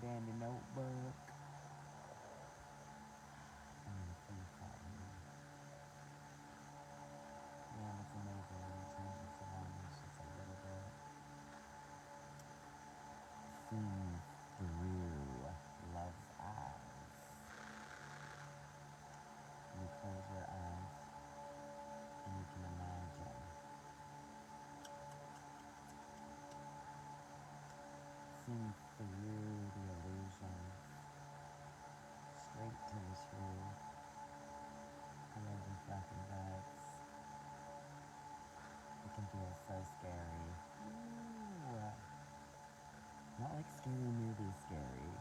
dandy notebook. Please help me. Man, it's amazing when you change your surroundings just a little bit. See through love's eyes. You close your eyes and you can imagine. See through the illusion, straight to the truth. I love your fucking guts. It can feel so scary. Ooh. Not like scary movie scary,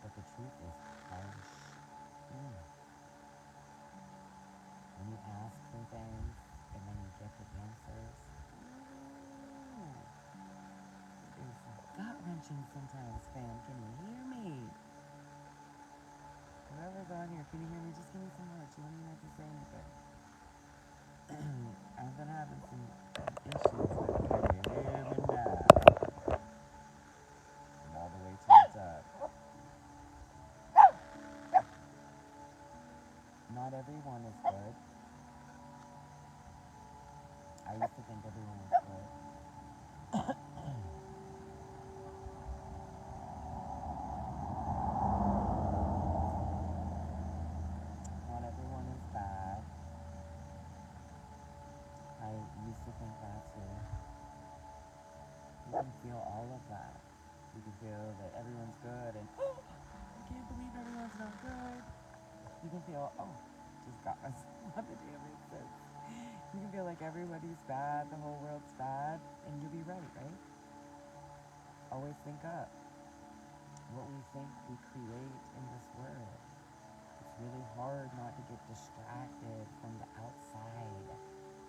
but the truth is harsh. When you ask for things and then you get the answers, it's gut-wrenching sometimes, fam. Can you hear me? Whoever's on here, can you hear me? Just give me some words. You don't even have to say anything. I've been having some issues with can you hear me now? I'm all the way to the top. Not everyone is good. I used to think everyone was good. Not everyone is bad. I used to think that too. You can feel all of that. You can feel that everyone's good and, oh, I can't believe everyone's not good. You can feel, oh, just got us. What the damn is this? You can feel like everybody's bad, the whole world's bad, and you'll be right, right? Always think up. What we think we create in this world. It's really hard not to get distracted from the outside,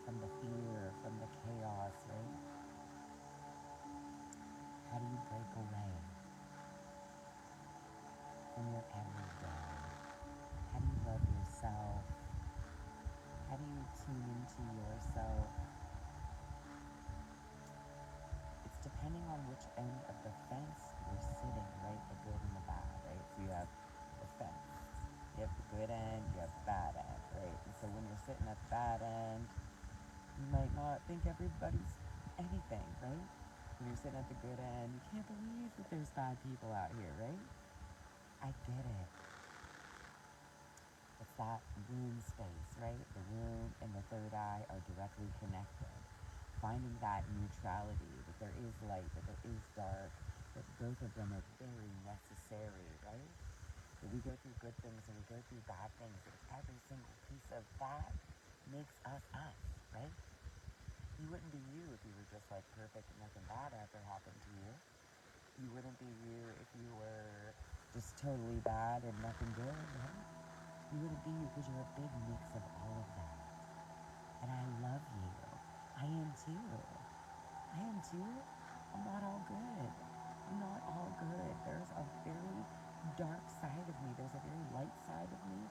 from the fear, from the chaos, right? How do you break away from your everyday? How do you love yourself? How do you tune into yourself? It's depending on which end of the fence you're sitting, right? The good and the bad, right? So you have the fence. You have the good end, you have the bad end, right? And so when you're sitting at the bad end, you might not think everybody's anything, right? When you're sitting at the good end, you can't believe that there's bad people out here, right? I get it. It's that womb space, right? The womb and the third eye are directly connected. Finding that neutrality, that there is light, that there is dark, that both of them are very necessary, right? That we go through good things and we go through bad things, and every single piece of that makes us us, right? You wouldn't be you if you were just like perfect and nothing bad ever happened to you. You wouldn't be you if you were just totally bad and nothing good, right? You wouldn't be you because you're a big mix of all of that. And I love you. I am too. I am too. I'm not all good. I'm not all good. There's a very dark side of me. There's a very light side of me.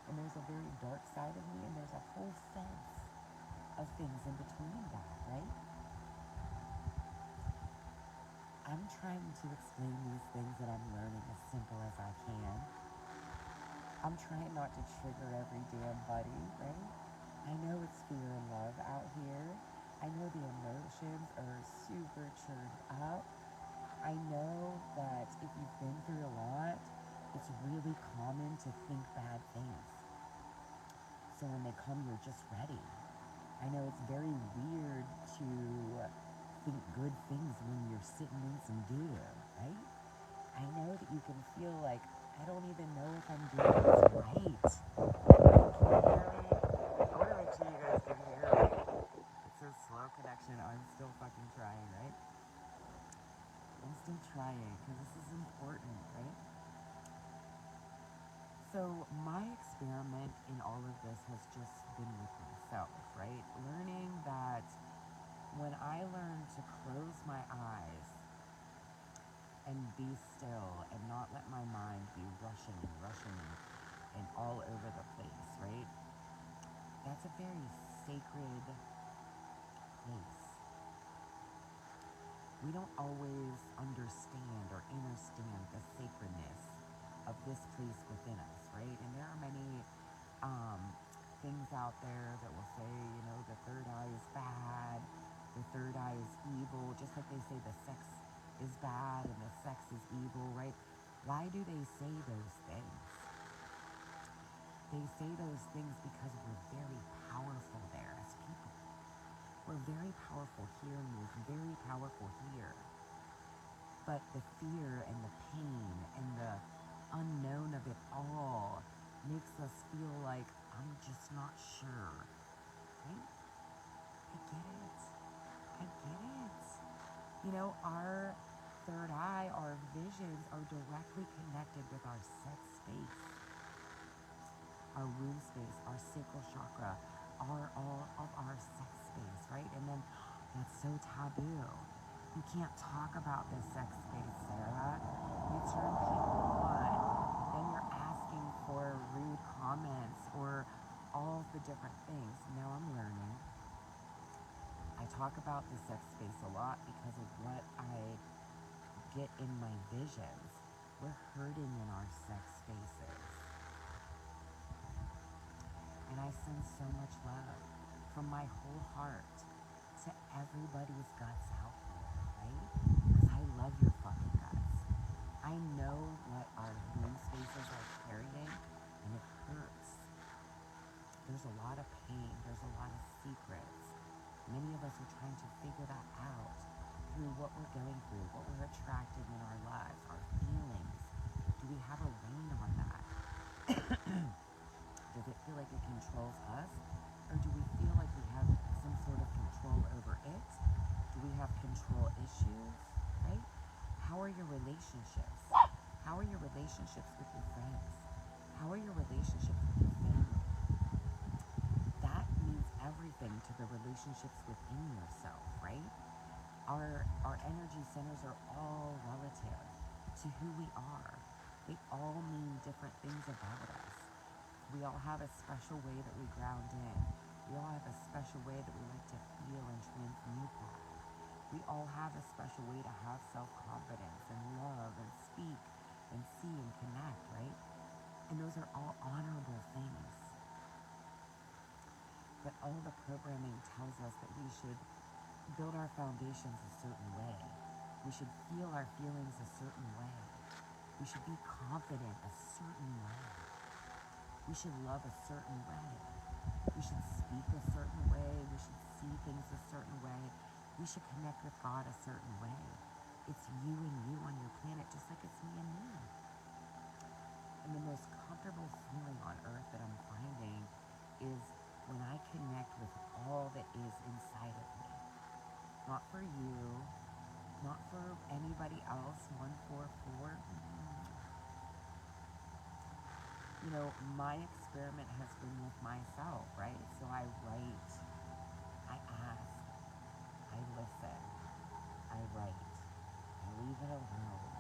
And there's a very dark side of me. And there's a whole sense of things in between that, right? I'm trying to explain these things that I'm learning as simple as I can. I'm trying not to trigger every damn buddy, right? I know it's fear and love out here. I know the emotions are super churned up. I know that if you've been through a lot, it's really common to think bad things. So when they come, you're just ready. I know it's very weird to think good things when you're sitting in some goo, right? I know that you can feel like, I don't even know if I'm doing this right. Can you hear me? I want to make sure you guys can hear me. It says slow connection. I'm still fucking trying, right? I'm still trying because this is important, right? So my experiment in all of this has just been with myself, right? Learning that when I learn to close my eyes and be still and not let my mind be rushing and all over the place, right? That's a very sacred place. We don't always understand or understand the sacredness of this place within us, right? And there are many um, things out there that will say, the third eye is bad, the third eye is evil, just like they say the sex is bad and the sex is evil, right? Why do they say those things? They say those things because we're very powerful there as people. We're very powerful here and we're very powerful here. But the fear and the pain and the unknown of it all makes us feel like, I'm just not sure, right? I get it. I get it. Our third eye, our visions are directly connected with our sex space, our womb space, our sacral chakra, all of our sex space, right? And then that's so taboo. You can't talk about this sex space, Sarah. You turn people on, then you're asking for rude comments or all the different things. Now I'm learning. I talk about the sex space a lot because of what I get in my visions. We're hurting in our sex spaces. And I send so much love from my whole heart to everybody's guts out there, right? Because I love your fucking guts. I know what our womb spaces are carrying, and it hurts. There's a lot of pain. There's a lot of secrets. Many of us are trying to figure that out through what we're going through, what we're attracting in our lives, our feelings. Do we have a rein on that? Does it feel like it controls us? Or do we feel like we have some sort of control over it? Do we have control issues, right? How are your relationships? How are your relationships with your friends? How are your relationships with your family? That means everything to the relationships within yourself, right? Our energy centers are all relative to who we are. They all mean different things about us. We all have a special way that we ground in. We all have a special way that we like to feel and transmute that. We all have a special way to have self-confidence and love and speak and see and connect, right? And those are all honorable things. But all the programming tells us that we should build our foundations a certain way. We should feel our feelings a certain way. We should be confident a certain way. We should love a certain way. We should speak a certain way. We should see things a certain way. We should connect with God a certain way. It's you and you on your planet, just like it's me and me. And the most comfortable feeling on earth that I'm finding is when I connect with all that is inside of me. Not for you, not for anybody else, 144. My experiment has been with myself, right? So I write, I ask, I listen, I write, I leave it alone,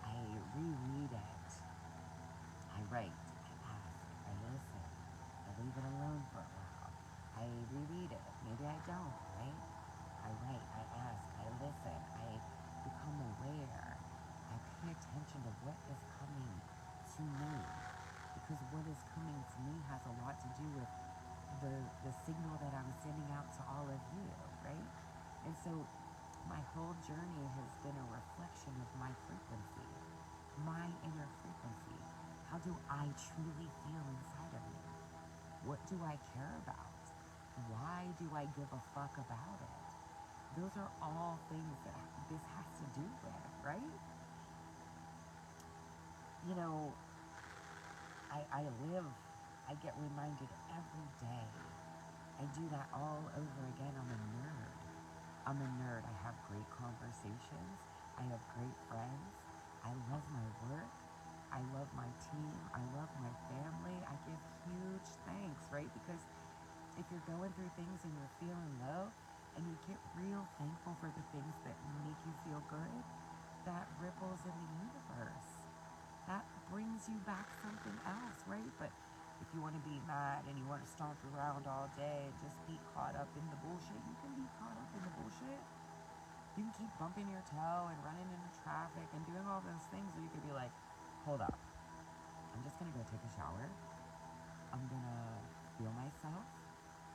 I reread it, I write, I ask, I listen, I leave it alone for a while, I reread it, maybe I don't, right? I write, I ask, I listen, I become aware, I pay attention to what is coming to me. Because what is coming to me has a lot to do with the signal that I'm sending out to all of you, right? And so my whole journey has been a reflection of my frequency, my inner frequency. How do I truly feel inside of me? What do I care about? Why do I give a fuck about it? Those are all things that this has to do with, right? I get reminded every day. I do that all over again. I'm a nerd. I have great conversations. I have great friends. I love my work. I love my team. I love my family. I give huge thanks, right? Because if you're going through things and you're feeling low and you get real thankful for the things that make you feel good, that ripples in the universe. That brings you back something else, right? But if you want to be mad and you want to stomp around all day and just be caught up in the bullshit, you can be caught up in the bullshit. You can keep bumping your toe and running into traffic and doing all those things, or you could be like, hold up. I'm just gonna go take a shower. I'm gonna feel myself.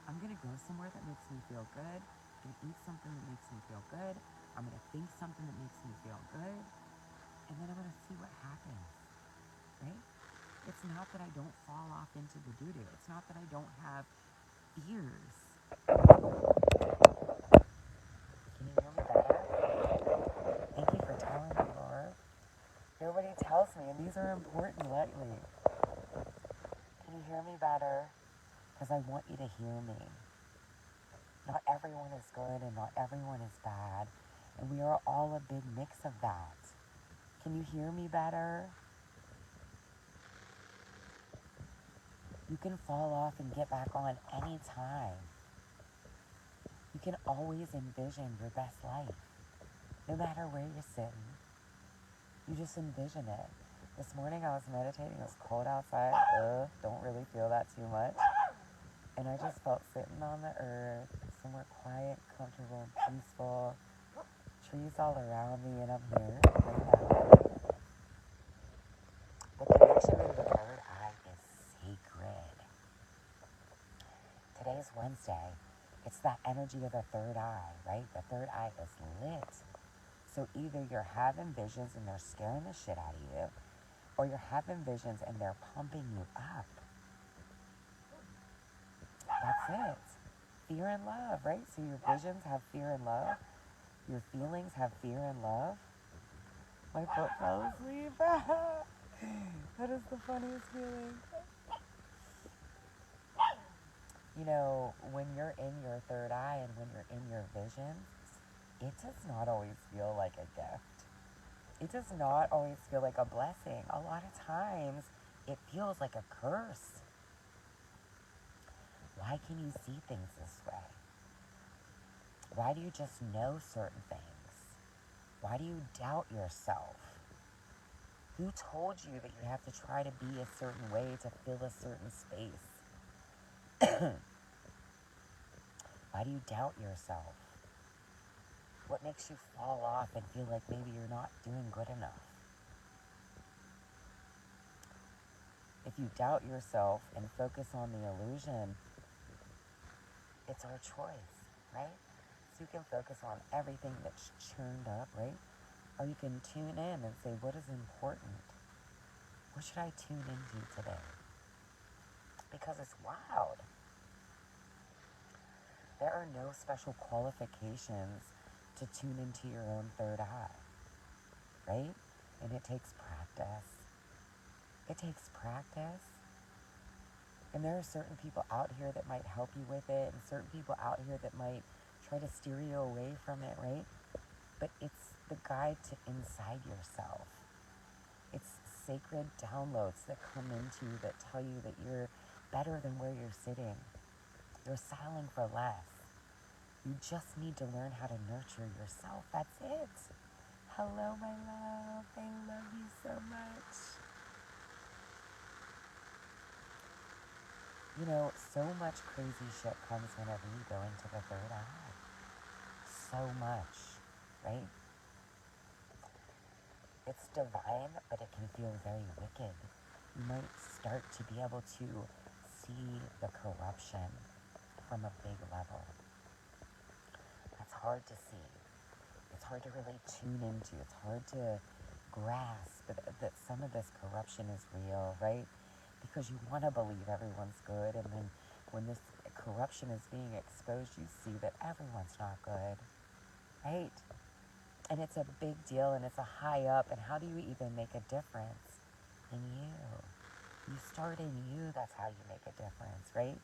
I'm gonna go somewhere that makes me feel good. I'm gonna eat something that makes me feel good. I'm gonna think something that makes me feel good. And then I'm gonna see what happens, right? It's not that I don't fall off into the doo-doo. It's not that I don't have fears. Can you hear me better? Thank you for telling me, Laura. Nobody tells me, and these are important lately. Can you hear me better? Because I want you to hear me. Not everyone is good and not everyone is bad. And we are all a big mix of that. Can you hear me better? You can fall off and get back on any time. You can always envision your best life. No matter where you're sitting, you just envision it. This morning I was meditating. It was cold outside. Don't really feel that too much. And I just felt sitting on the earth, somewhere quiet, comfortable, peaceful. Trees all around me, and I'm here right now. The connection in the third eye is sacred. Today's Wednesday. It's that energy of the third eye, right? The third eye is lit. So either you're having visions and they're scaring the shit out of you, or you're having visions and they're pumping you up. That's it. Fear and love, right? So your visions have fear and love. Your feelings have fear and love. My foot fell asleep. That is the funniest feeling. You know, when you're in your third eye and when you're in your visions, it does not always feel like a gift. It does not always feel like a blessing. A lot of times, it feels like a curse. Why can you see things this way? Why do you just know certain things? Why do you doubt yourself? Who told you that you have to try to be a certain way to fill a certain space? Why do you doubt yourself? What makes you fall off and feel like maybe you're not doing good enough? If you doubt yourself and focus on the illusion, it's our choice, right? So you can focus on everything that's churned up, right? Or you can tune in and say, what is important? What should I tune into today? Because it's wild. There are no special qualifications to tune into your own third eye, right? And it takes practice. It takes practice. And there are certain people out here that might help you with it, and certain people out here that might try to steer you away from it, right? But it's the guide to inside yourself. It's sacred downloads that come into you that tell you that you're better than where you're sitting. You're settling for less. You just need to learn how to nurture yourself. That's it. Hello, my love. I love you so much. You know, so much crazy shit comes whenever you go into the third eye. So much, right? It's divine, but it can feel very wicked. You might start to be able to see the corruption from a big level. That's hard to see. It's hard to really tune into. It's hard to grasp that some of this corruption is real, right? Because you want to believe everyone's good, and then when this corruption is being exposed, you see that everyone's not good, right? And it's a big deal, and it's a high up, and how do you even make a difference? In you. You start in you, that's how you make a difference, right?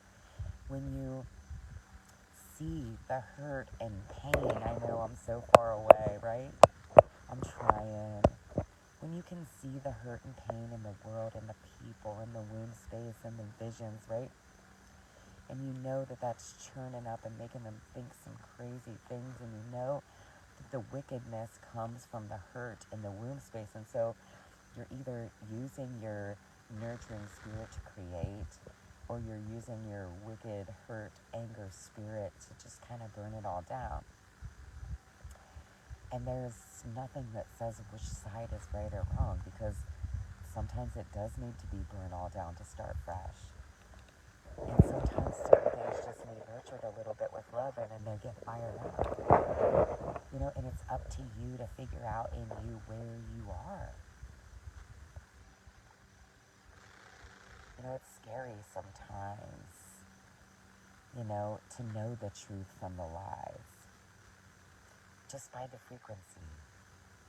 When you see the hurt and pain, I know I'm so far away, right? I'm trying. When you can see the hurt and pain in the world and the people and the womb space and the visions, right? And you know that that's churning up and making them think some crazy things, and you know that the wickedness comes from the hurt in the womb space. And so you're either using your nurturing spirit to create, or you're using your wicked, hurt, anger spirit to just kind of burn it all down. And there's nothing that says which side is right or wrong, because sometimes it does need to be burned all down to start fresh. And sometimes certain things just need nurtured a little bit with love, and then they get fired up. And it's up to you to figure out in you where you are. It's scary sometimes, to know the truth from the lies. Just by the frequency,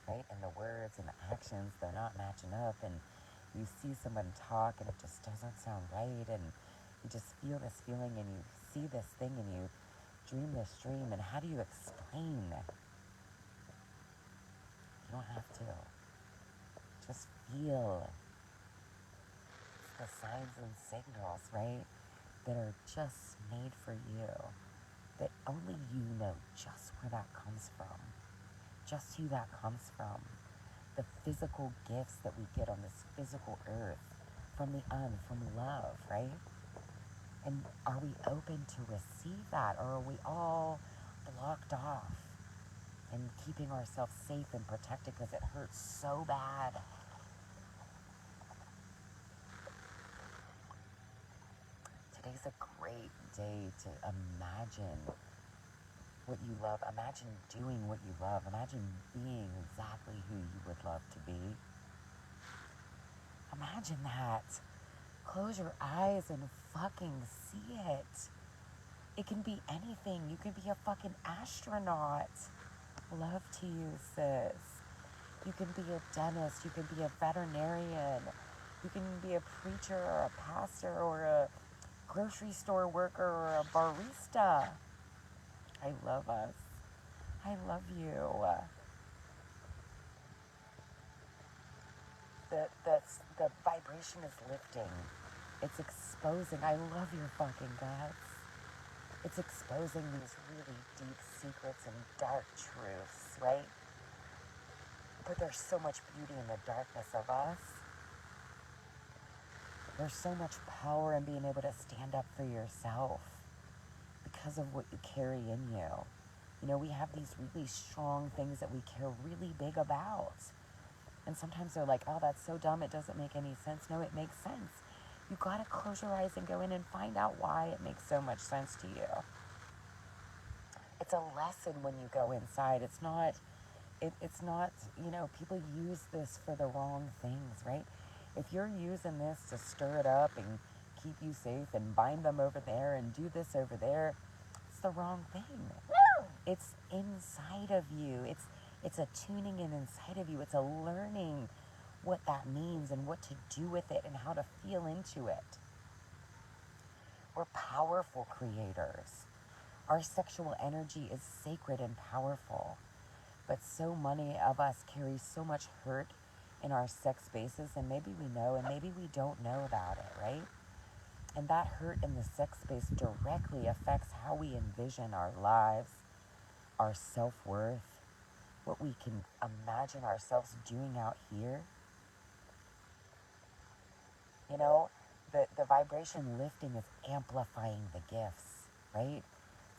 right? And the words and the actions, they're not matching up, and you see someone talk and it just doesn't sound right, and you just feel this feeling, and you see this thing, and you dream this dream, and how do you explain? You don't have to. Just feel. It's the signs and signals, right, that are just made for you, that only you know just where that comes from, just who that comes from. The physical gifts that we get on this physical earth from from love, right? And are we open to receive that, or are we all blocked off and keeping ourselves safe and protected because it hurts so bad? Today's a great day to imagine what you love. Imagine doing what you love. Imagine being exactly who you would love to be. Imagine that. Close your eyes and fucking see it. It can be anything. You can be a fucking astronaut. Love to you, sis. You can be a dentist. You can be a veterinarian. You can be a preacher or a pastor or a grocery store worker or a barista. I love us. I love you. The vibration is lifting. It's exposing. I love your fucking guts. It's exposing these really deep secrets and dark truths, right? But there's so much beauty in the darkness of us. There's so much power in being able to stand up for yourself because of what you carry in you. We have these really strong things that we care really big about. And sometimes they're like, oh, that's so dumb, it doesn't make any sense. No, it makes sense. You gotta close your eyes and go in and find out why it makes so much sense to you. It's a lesson when you go inside. It's not, people use this for the wrong things, right? If you're using this to stir it up and keep you safe and bind them over there and do this over there, it's the wrong thing. It's inside of you. It's a tuning in inside of you. It's a learning what that means and what to do with it and how to feel into it. We're powerful creators. Our sexual energy is sacred and powerful. But so many of us carry so much hurt in our sex spaces, and maybe we know and maybe we don't know about it, right? And that hurt in the sex space directly affects how we envision our lives, our self-worth, what we can imagine ourselves doing out here. The vibration lifting is amplifying the gifts, right?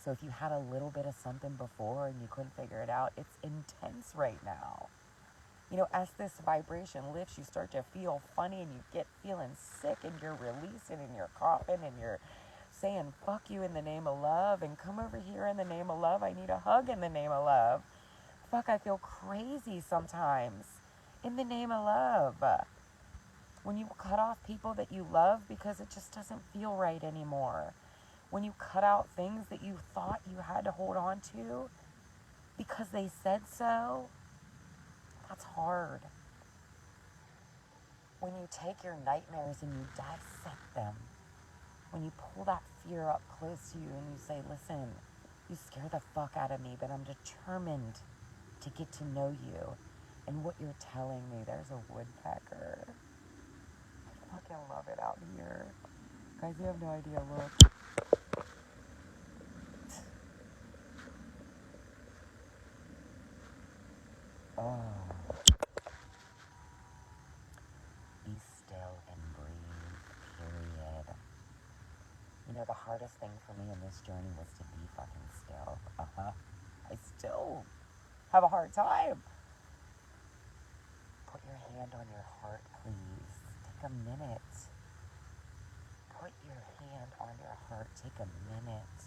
So if you had a little bit of something before and you couldn't figure it out, it's intense right now. As this vibration lifts, you start to feel funny and you get feeling sick and you're releasing and you're coughing and you're saying, fuck you in the name of love, and come over here in the name of love. I need a hug in the name of love. Fuck, I feel crazy sometimes in the name of love. When you cut off people that you love because it just doesn't feel right anymore. When you cut out things that you thought you had to hold on to because they said so, that's hard. When you take your nightmares and you dissect them, when you pull that fear up close to you and you say, listen, you scare the fuck out of me, but I'm determined to get to know you and what you're telling me. There's a woodpecker. I fucking love it out here. Guys, you have no idea, look. Oh. Be still and breathe, period. The hardest thing for me in this journey was to be fucking still. I still have a hard time. Put your hand on your heart, please. Take a minute. Put your hand on your heart. Take a minute.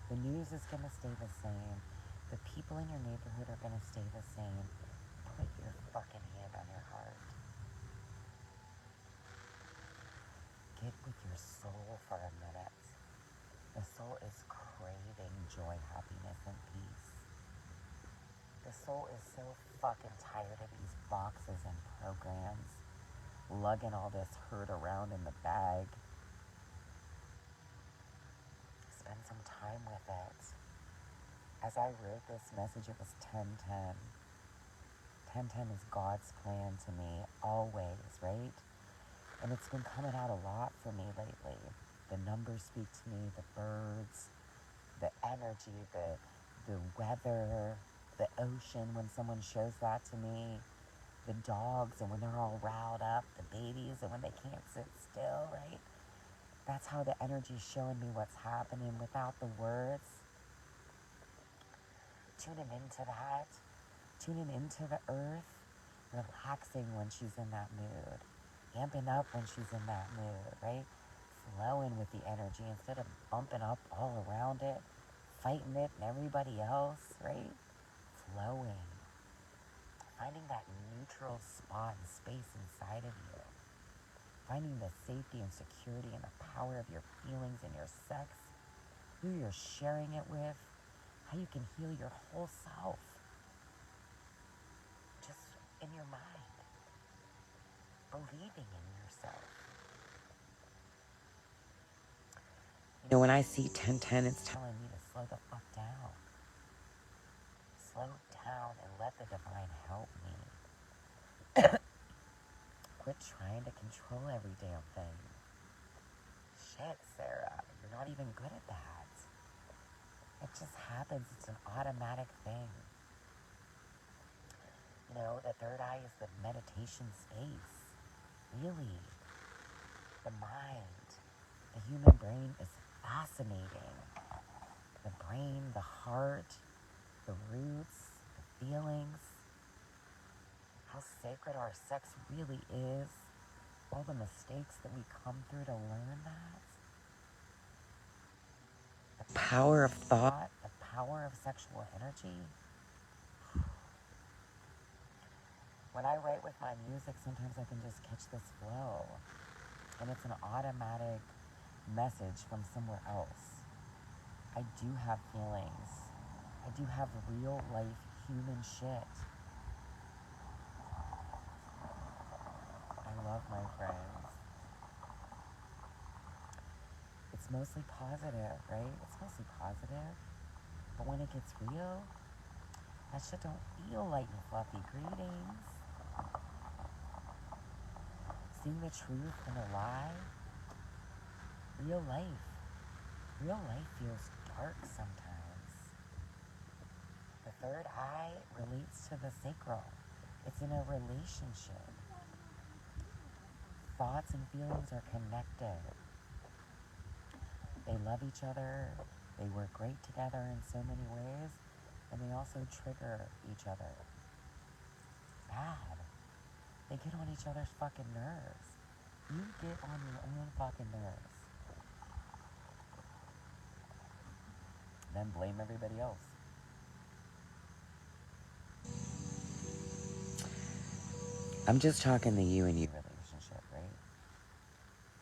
The news is going to stay the same. The people in your neighborhood are going to stay the same. Put your fucking hand on your heart. Get with your soul for a minute. The soul is craving joy, happiness, and peace. The soul is so fucking tired of these boxes and programs, lugging all this hurt around in the bag. Spend some time with it. As I wrote this message, it was 1010. 1010 is God's plan to me, always, right? And it's been coming out a lot for me lately. The numbers speak to me, the birds, the energy, the weather, the ocean when someone shows that to me, the dogs and when they're all riled up, the babies and when they can't sit still, right? That's how the energy's showing me what's happening without the words. Tuning into that, tuning into the earth, relaxing when she's in that mood, amping up when she's in that mood, right? Flowing with the energy instead of bumping up all around it, fighting it and everybody else, right? Flowing. Finding that neutral spot and space inside of you. Finding the safety and security and the power of your feelings and your sex, who you're sharing it with, how you can heal your whole self. Just in your mind. Believing in yourself. You know, when I see 1010, it's telling me to slow the fuck down. Slow down and let the divine help me. Quit trying to control every damn thing. Shit, Sarah, you're not even good at that. It just happens. It's an automatic thing. You know, the third eye is the meditation space. Really. The mind, the human brain is fascinating. The brain, the heart, the roots, the feelings, how sacred our sex really is, all the mistakes that we come through to learn that. The power of thought, the power of sexual energy. When I write with my music, sometimes I can just catch this flow. And it's an automatic message from somewhere else. I do have feelings. I do have real life human shit. I love my friends. It's mostly positive, right? It's mostly positive. But when it gets real, that shit don't feel light and fluffy. Greetings. Seeing the truth in a lie. Real life. Real life feels dark sometimes. The third eye relates to the sacral. It's in a relationship. Thoughts and feelings are connected. They love each other. They work great together in so many ways. And they also trigger each other. Bad. They get on each other's fucking nerves. You get on your own fucking nerves. Then blame everybody else. I'm just talking the you and you relationship, right?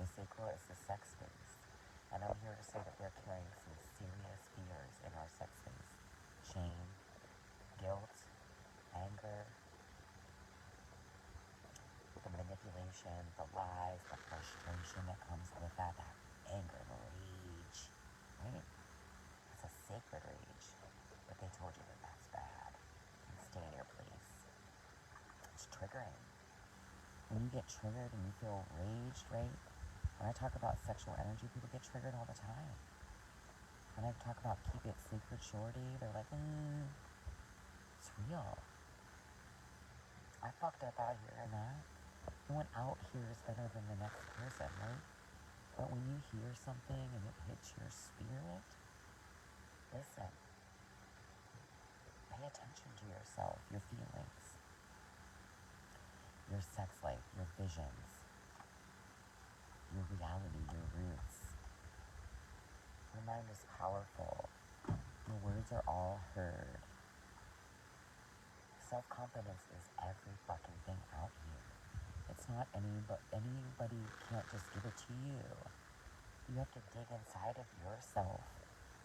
The sacral is the sex space. And I'm here to say that we're carrying some serious fears in our sex space. Shame, guilt, anger, the manipulation, the lies, the frustration that comes with that anger, the rage, right? It's a sacred rage, but they told you that that's bad. And stay in your place. It's triggering. When you get triggered and you feel raged, right? When I talk about sexual energy, people get triggered all the time. When I talk about keep it secret, shorty, they're like, it's real. I fucked up out here and that. No one out here is better than the next person, right? But when you hear something and it hits your spirit, listen. pay attention to yourself, your feelings, your sex life, your visions, your reality, your roots. Your mind is powerful. Your words are all heard. Self-confidence is every fucking thing out here. It's not anybody can't just give it to you. You have to dig inside of yourself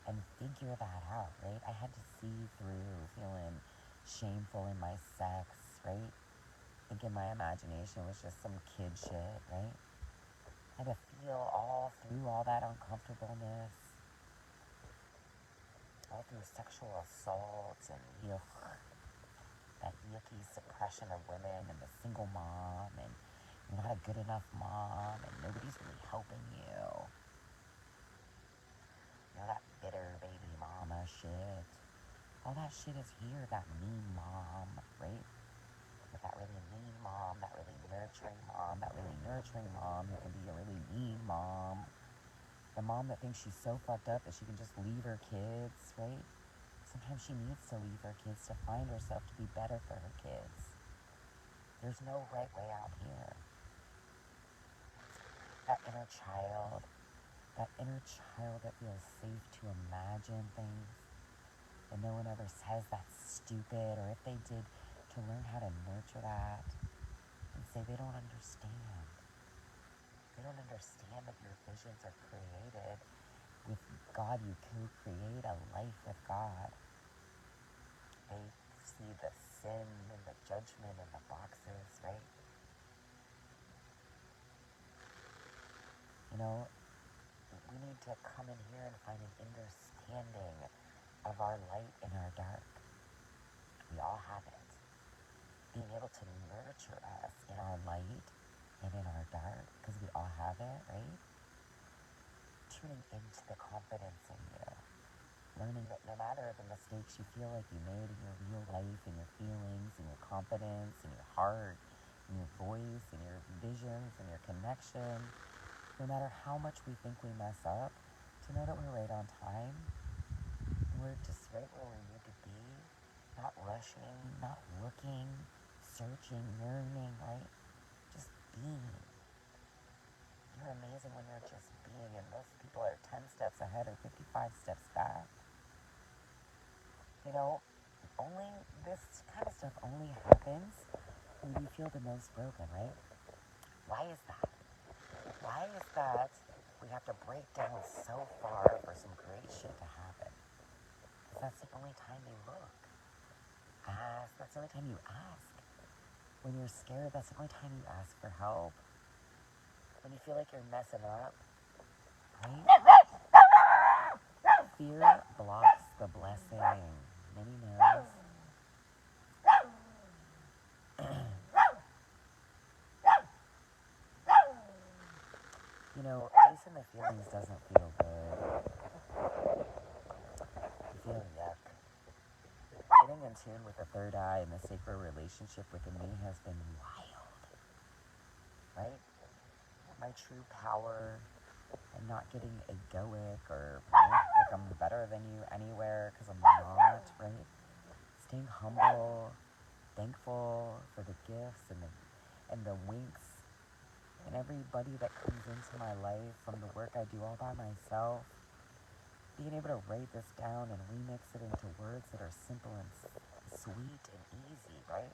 and figure that out, right? I had to see through feeling shameful in my sex, right? Thinking my imagination was just some kid shit, right? I had to feel all through all that uncomfortableness, all through sexual assault and that yucky suppression of women and the single mom and you're not a good enough mom and nobody's really helping you. You know, that bitter baby mama shit. All that shit is here, that mean mom, right? But that really mean mom, that really nurturing mom who can be a really mean mom. The mom that thinks she's so fucked up that she can just leave her kids, right? Sometimes she needs to leave her kids to find herself to be better for her kids. There's no right way out here. That inner child that feels safe to imagine things, and no one ever says that's stupid, or if they did, to learn how to nurture that and say they don't understand. They don't understand that your visions are created with God. You co-create a life with God. They see the sin and the judgment in the boxes, right? You know, we need to come in here and find an understanding of our light and our dark. We all have it. Being able to nurture us in our light and in our dark, because we all have it, right? Tuning into the confidence in you. Learning that no matter the mistakes you feel like you made in your real life, in your feelings, in your confidence, in your heart, in your voice, in your visions, in your connection, no matter how much we think we mess up, to know that we're right on time, we're just right where we need to be, not rushing, not looking, searching, yearning, right? Just being. You're amazing when you're just being, and most people are 10 steps ahead or 55 steps back. You know, this kind of stuff only happens when you feel the most broken, right? Why is that? Why is that we have to break down so far for some great shit to happen? Because that's the only time you look. That's the only time you ask. When you're scared, that's the only time you ask for help. When you feel like you're messing up, right? Fear blocks the blessing. Many knows. You know, facing the feelings doesn't feel good. You feel yuck. Getting in tune with the third eye and the sacred relationship within me has been wild. Right? My true power and not getting egoic or like I'm better than you anywhere, because I'm not, right? Staying humble, thankful for the gifts and the winks and everybody that comes into my life from the work I do all by myself. Being able to write this down and remix it into words that are simple and sweet and easy, right?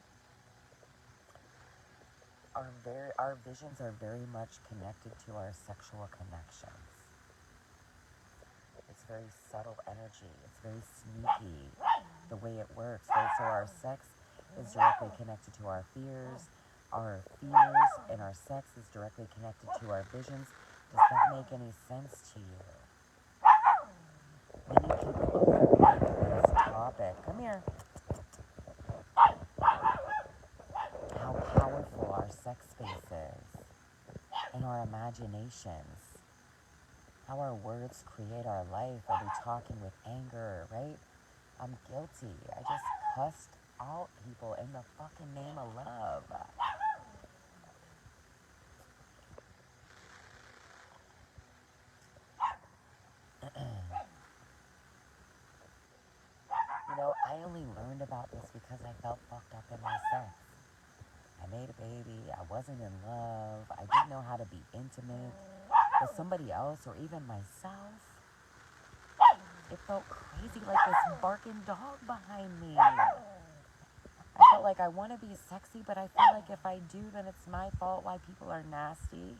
Our visions are very much connected to our sexual connections. It's very subtle energy. It's very sneaky, the way it works, right? So our sex is directly connected to our fears. Our fears and our sex is directly connected to our visions. Does that make any sense to you? Many people overlook this topic. Come here. How powerful our sex space is and our imaginations. How our words create our life. Are we talking with anger, right? I'm guilty. I just cussed out people in the fucking name of love. You know, I only learned about about this because I felt fucked up in my sex. I made a baby. I wasn't in love. I didn't know how to be intimate with somebody else or even myself. It felt crazy, like this barking dog behind me. I felt like I want to be sexy, but I feel like if I do, then it's my fault why people are nasty.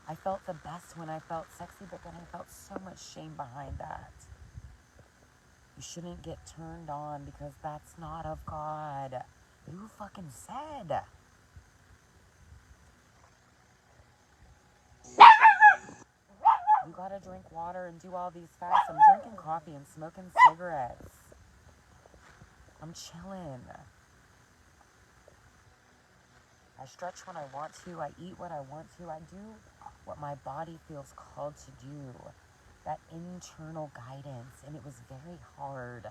I felt the best when I felt sexy, but then I felt so much shame behind that. You shouldn't get turned on because that's not of God. Who fucking said? You gotta drink water and do all these fasts. I'm drinking coffee and smoking cigarettes. I'm chilling. I stretch when I want to. I eat what I want to. I do what my body feels called to do. That internal guidance. And it was very hard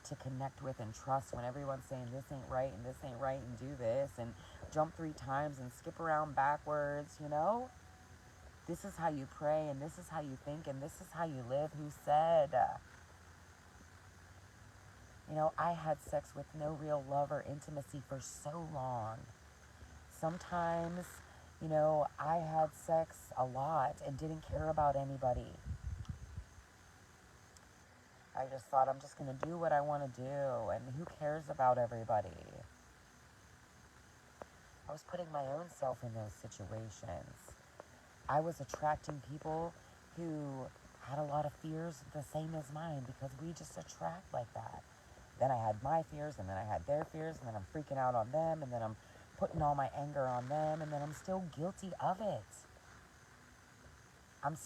to connect with and trust when everyone's saying this ain't right and this ain't right and do this and jump 3 times and skip around backwards, you know? This is how you pray and this is how you think and this is how you live. Who said? You know, I had sex with no real love or intimacy for so long. Sometimes, you know, I had sex a lot and didn't care about anybody. I just thought I'm just going to do what I want to do and who cares about everybody? I was putting my own self in those situations. I was attracting people who had a lot of fears the same as mine because we just attract like that. Then I had my fears and then I had their fears and then I'm freaking out on them and then I'm putting all my anger on them and then I'm still guilty of it. I'm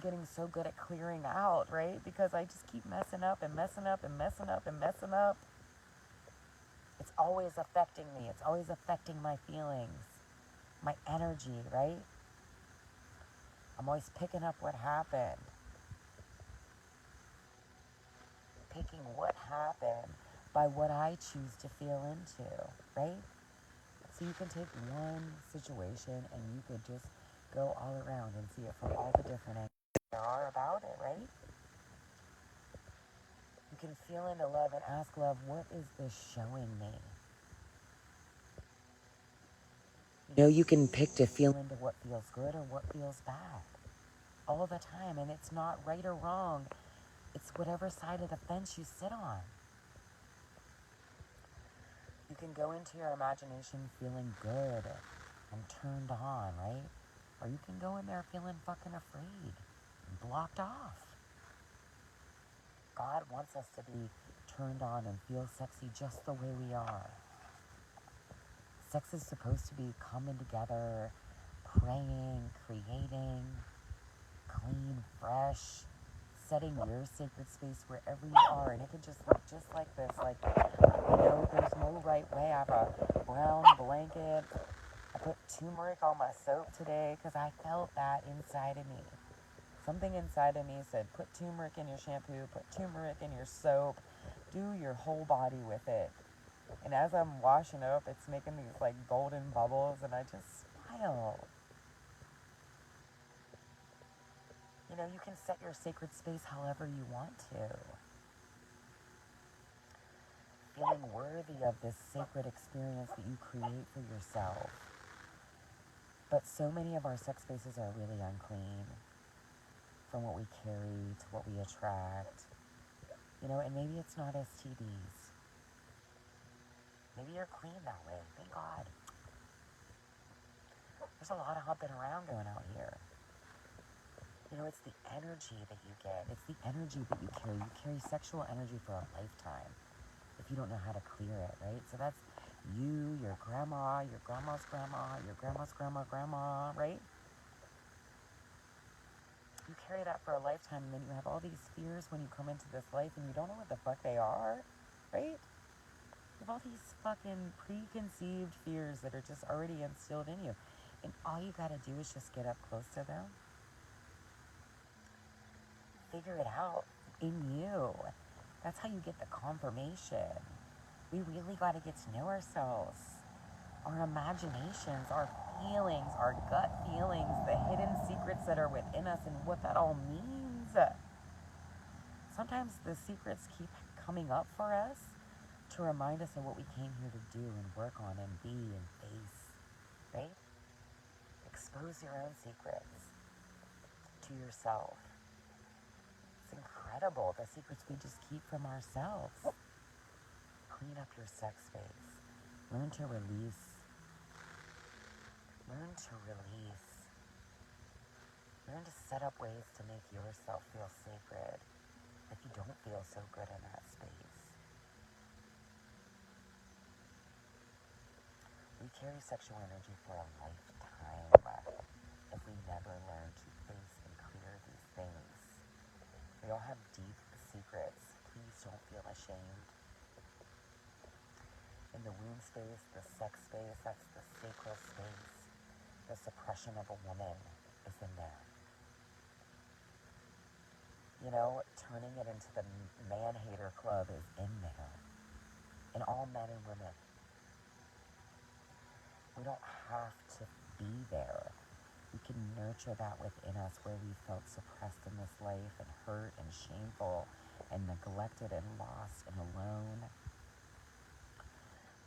getting so good at clearing out, right? Because I just keep messing up and messing up and messing up and messing up. It's always affecting me. It's always affecting my feelings, my energy, right? I'm always picking up what happened. Picking what happened by what I choose to feel into, right? So you can take one situation and you could just go all around and see it from all the different angles there are about it, right? You can feel into love and ask love, what is this showing me? You know, you can pick to feel into what feels good or what feels bad all the time, and it's not right or wrong. It's whatever side of the fence you sit on. You can go into your imagination feeling good and turned on, right? Or you can go in there feeling fucking afraid and blocked off. God wants us to be turned on and feel sexy just the way we are. Sex is supposed to be coming together, praying, creating, clean, fresh, setting your sacred space wherever you are. And it can just look just like this. Like, you know, there's no right way. I have a brown blanket. I put turmeric on my soap today because I felt that inside of me. Something inside of me said, put turmeric in your shampoo, put turmeric in your soap, do your whole body with it. And as I'm washing up, it's making these like golden bubbles and I just smile. You know, you can set your sacred space however you want to. Feeling worthy of this sacred experience that you create for yourself. But so many of our sex spaces are really unclean. From what we carry to what we attract. You know, and maybe it's not STDs. Maybe you're clean that way. Thank God. There's a lot of humping around going out here. You know, it's the energy that you get. It's the energy that you carry. You carry sexual energy for a lifetime if you don't know how to clear it, right? So that's you, your grandma, your grandma's grandma, your grandma's grandma, right? You carry that for a lifetime, and then you have all these fears when you come into this life, and you don't know what the fuck they are, right? You have all these fucking preconceived fears that are just already instilled in you. And all you gotta do is just get up close to them. Figure it out in you. That's how you get the confirmation. We really gotta get to know ourselves. Our imaginations, our feelings, our gut feelings, the hidden secrets that are within us and what that all means. sometimes the secrets keep coming up for us to remind us of what we came here to do and work on and be and face, right? Expose your own secrets to yourself. It's incredible, the secrets we just keep from ourselves. Clean up your sex space. Learn to release. Learn to release. Learn to set up ways to make yourself feel sacred if you don't feel so good in that space. We carry sexual energy for a lifetime if we never learn to face and clear these things. We all have deep secrets. Please don't feel ashamed. In the womb space, the sex space, that's the sacral space. The suppression of a woman is in there. You know, turning it into the man-hater club is in there. In all men and women. We don't have to be there. We can nurture that within us where we felt suppressed in this life and hurt and shameful and neglected and lost and alone.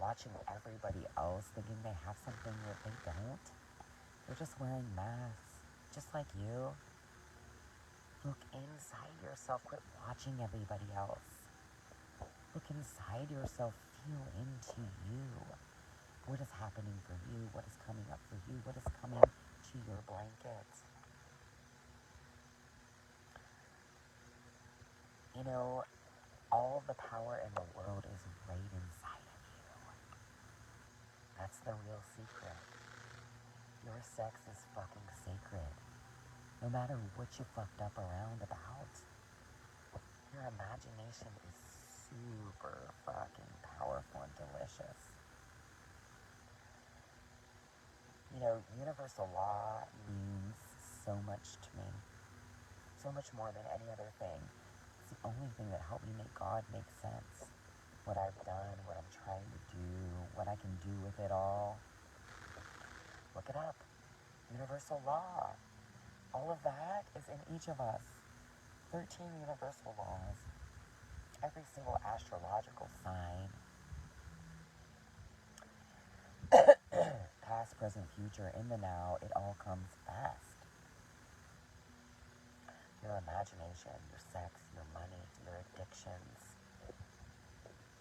Watching everybody else thinking they have something that they don't. They're just wearing masks, just like you. Look inside yourself. Quit watching everybody else. Look inside yourself. Feel into you. What is happening for you? What is coming up for you? What is coming to your blanket? You know, all the power in the world is right inside of you. That's the real secret. Your sex is fucking sacred. No matter what you fucked up around about, your imagination is super fucking powerful and delicious. You know, universal law means so much to me. So much more than any other thing. It's the only thing that helped me make God make sense. What I've done, what I'm trying to do, what I can do with it all. Look it up. Universal law. All of that is in each of us. 13 universal laws. Every single astrological sign. Past, present, future, in the now, it all comes fast. Your imagination, your sex, your money, your addictions,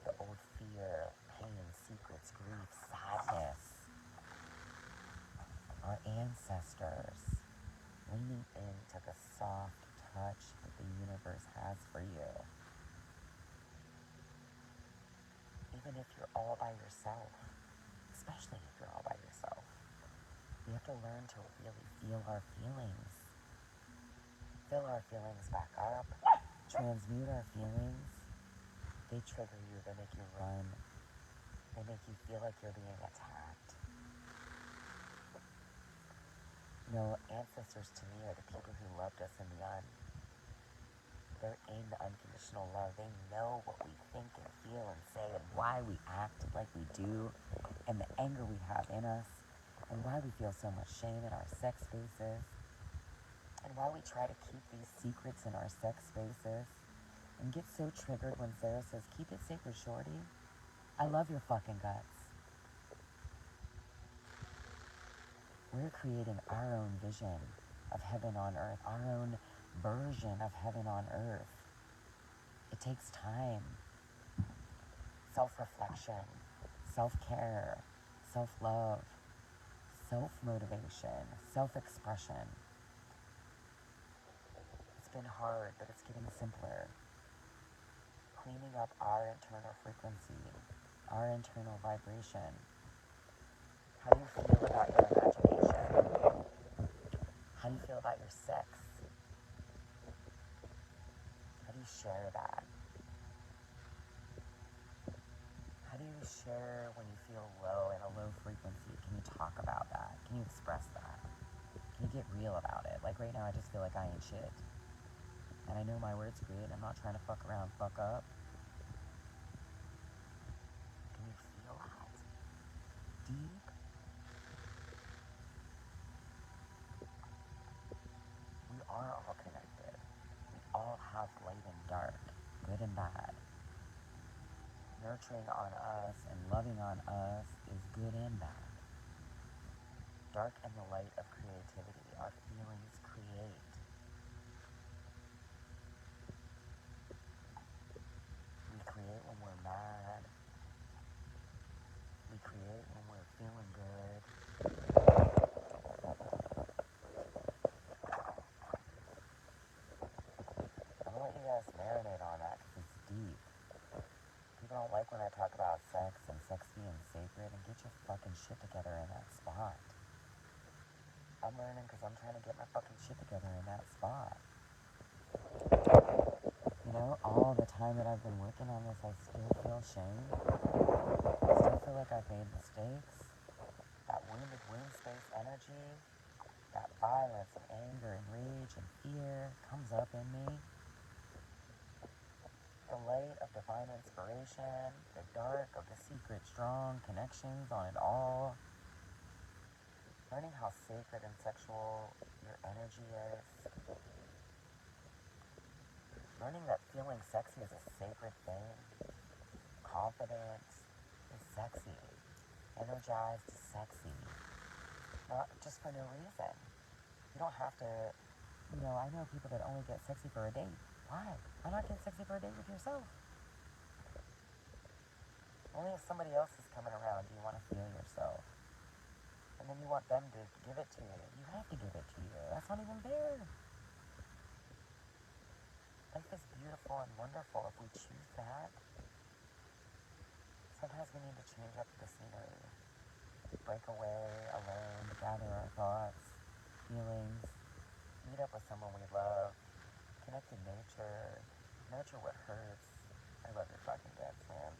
the old fear, pain, secrets, grief, sadness. Our ancestors leaning into the soft touch that the universe has for you. Even if you're all by yourself, especially if you're all by yourself, we have to learn to really feel our feelings. Fill our feelings back up, transmute our feelings. They trigger you, they make you run, they make you feel like you're being attacked. You know, ancestors to me are the people who loved us in the un. They're in unconditional love. They know what we think and feel and say and why we act like we do and the anger we have in us and why we feel so much shame in our sex spaces. And why we try to keep these secrets in our sex spaces and get so triggered when Sarah says, keep it sacred, shorty. I love your fucking guts. We're creating our own vision of heaven on earth, our own version of heaven on earth. It takes time, self-reflection, self-care, self-love, self-motivation, self-expression. It's been hard, but it's getting simpler. Cleaning up our internal frequency, our internal vibration. How do you feel about your imagination? How do you feel about your sex? How do you share that? How do you share when you feel low in a low frequency? Can you talk about that? Can you express that? Can you get real about it? Like right now, I just feel like I ain't shit. And I know my word's great. I'm not trying to fuck around, fuck up. Can you feel that? Deep. We are all connected. We all have light and dark, good and bad. Nurturing on us and loving on us is good and bad. Dark and the light of creativity. Our feelings create. We create when we're mad. We create when we're feeling good. I'm gonna let you guys marinate on that because it's deep. People don't like when I talk about sex and sex being sacred, and get your fucking shit together in that spot. I'm learning because I'm trying to get my fucking shit together in that spot. You know, all the time that I've been working on this, I still feel shame. I still feel like I've made mistakes. That wounded womb space energy, that violence and anger and rage and fear comes up in me. The light of divine inspiration, the dark of the secret strong connections on it all. Learning how sacred and sexual your energy is. Learning that feeling sexy is a sacred thing. Confidence is sexy. Energized is sexy. Not just for no reason. You don't have to, I know people that only get sexy for a date. Why? Why not get sexy for a date with yourself? Only if somebody else is coming around do you want to feel yourself. And then you want them to give it to you. You have to give it to you. That's not even fair. Life is beautiful and wonderful if we choose that. Sometimes we need to change up the scenery. Break away, alone, gather our thoughts, feelings, meet up with someone we love, connect to nature, nurture what hurts. I love your fucking guts, man.